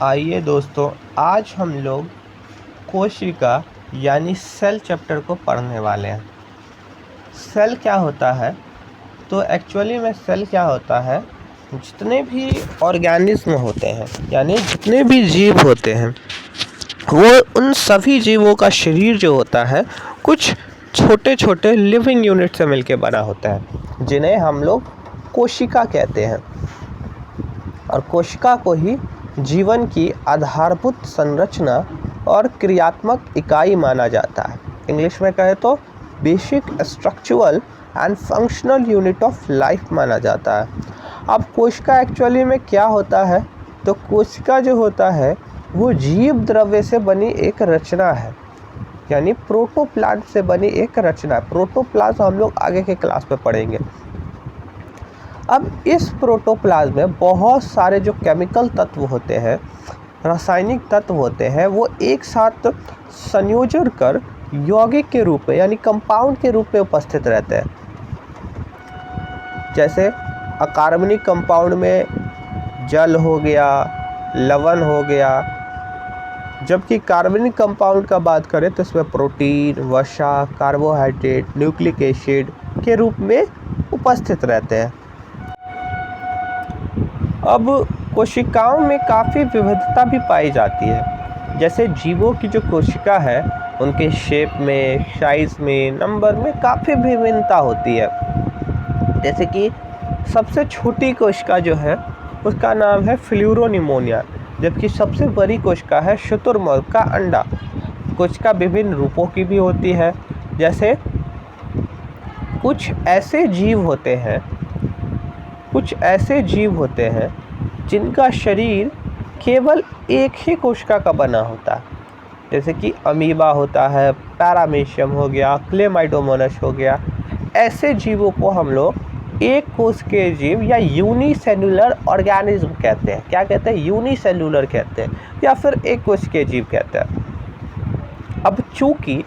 आइए दोस्तों, आज हम लोग कोशिका यानी सेल चैप्टर को पढ़ने वाले हैं। सेल क्या होता है? तो एक्चुअली में सेल क्या होता है, जितने भी ऑर्गेनिज्म होते हैं यानी जितने भी जीव होते हैं वो उन सभी जीवों का शरीर जो होता है कुछ छोटे छोटे लिविंग यूनिट से मिलकर बना होता है, जिन्हें हम लोग कोशिका कहते हैं। और कोशिका को ही जीवन की आधारभूत संरचना और क्रियात्मक इकाई माना जाता है। इंग्लिश में कहे तो basic structural and functional unit of life माना जाता है। अब कोशिका एक्चुअली में क्या होता है? तो कोशिका जो होता है वो जीव द्रव्य से बनी एक रचना है, यानी प्रोटोप्लाज्म से बनी एक रचना है। प्रोटोप्लाज्म हम लोग आगे के क्लास में पढ़ेंगे। अब इस प्रोटोप्लाज्म में बहुत सारे जो केमिकल तत्व होते हैं, रासायनिक तत्व होते हैं, वो एक साथ संयोजन कर यौगिक के रूप में यानी कंपाउंड के रूप में उपस्थित रहते हैं। जैसे अकार्बनिक कंपाउंड में जल हो गया, लवण हो गया, जबकि कार्बनिक कंपाउंड का बात करें तो इसमें प्रोटीन, वसा, कार्बोहाइड्रेट, न्यूक्लिक एसिड के रूप में उपस्थित रहते हैं। अब कोशिकाओं में काफ़ी विविधता भी पाई जाती है। जैसे जीवों की जो कोशिका है उनके शेप में, साइज़ में, नंबर में काफ़ी विभिन्नता होती है। जैसे कि सबसे छोटी कोशिका जो है उसका नाम है फ्लूरोनिमोनिया, जबकि सबसे बड़ी कोशिका है शुतुरमुर्ग का अंडा। कोशिका विभिन्न रूपों की भी होती है। जैसे कुछ ऐसे जीव होते हैं जिनका शरीर केवल एक ही कोशिका का बना होता है। जैसे कि अमीबा होता है, पैरामीशियम हो गया, क्लेमाइडोमोनास हो गया। ऐसे जीवों को हम लोग एक कोश के जीव या यूनिसेलुलर ऑर्गेनिज्म कहते हैं। क्या कहते हैं? यूनिसेलुलर कहते हैं, या फिर एक कोश के जीव कहते हैं। अब चूंकि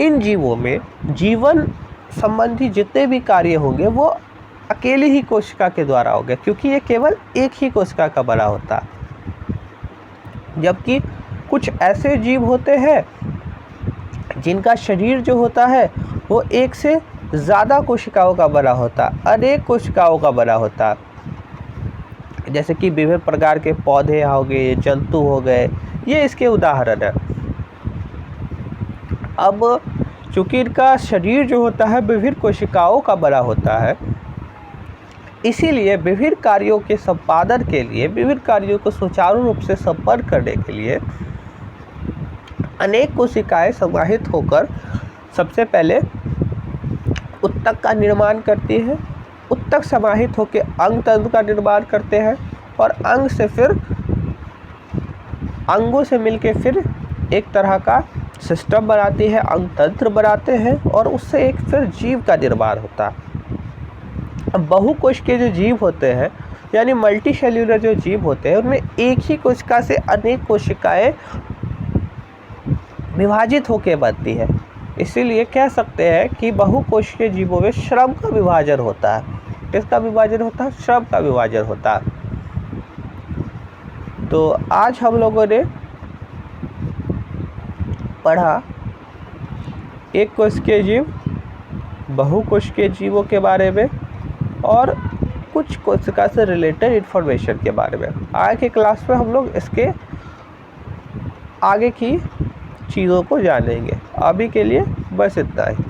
इन जीवों में जीवन संबंधी जितने भी कार्य होंगे वो अकेली ही कोशिका के द्वारा होंगे, क्योंकि ये केवल एक ही कोशिका का बना होता है। जबकि कुछ ऐसे जीव होते हैं जिनका शरीर जो होता है वो एक से ज़्यादा कोशिकाओं का बना होता है, अनेक कोशिकाओं का बना होता है। जैसे कि विभिन्न प्रकार के पौधे हो गए, जंतु हो गए, ये इसके उदाहरण है। अब चूँकि इनका शरीर जो होता है विभिन्न कोशिकाओं का बना होता है, इसीलिए विभिन्न कार्यों के संपादन के लिए, विभिन्न कार्यों को सुचारू रूप से संपन्न करने के लिए अनेक कोशिकाएं समाहित होकर सबसे पहले उत्तक का निर्माण करती है। उत्तक समाहित होकर अंग तंत्र का निर्माण करते हैं और अंग से फिर अंगों से मिलकर फिर एक तरह का सिस्टम बनाती है, अंग तंत्र बनाते हैं और उससे एक फिर जीव का निर्माण होता है। अब बहुकोश के जो जीव होते हैं यानी मल्टी सेल्यूलर जो जीव होते हैं, उनमें एक ही कोशिका से अनेक कोशिकाएं विभाजित होकर बनती है। इसीलिए कह सकते हैं कि बहुकोशीय जीवों में श्रम का विभाजन होता है। किसका विभाजन होता है? श्रम का विभाजन होता है। तो आज हम लोगों ने पढ़ा एक कोशिकीय जीव, बहुकोशिकीय जीवों के बारे में और कुछ कोशिका से रिलेटेड इन्फॉर्मेशन के बारे में। आगे के क्लास में हम लोग इसके आगे की चीज़ों को जानेंगे। अभी के लिए बस इतना ही।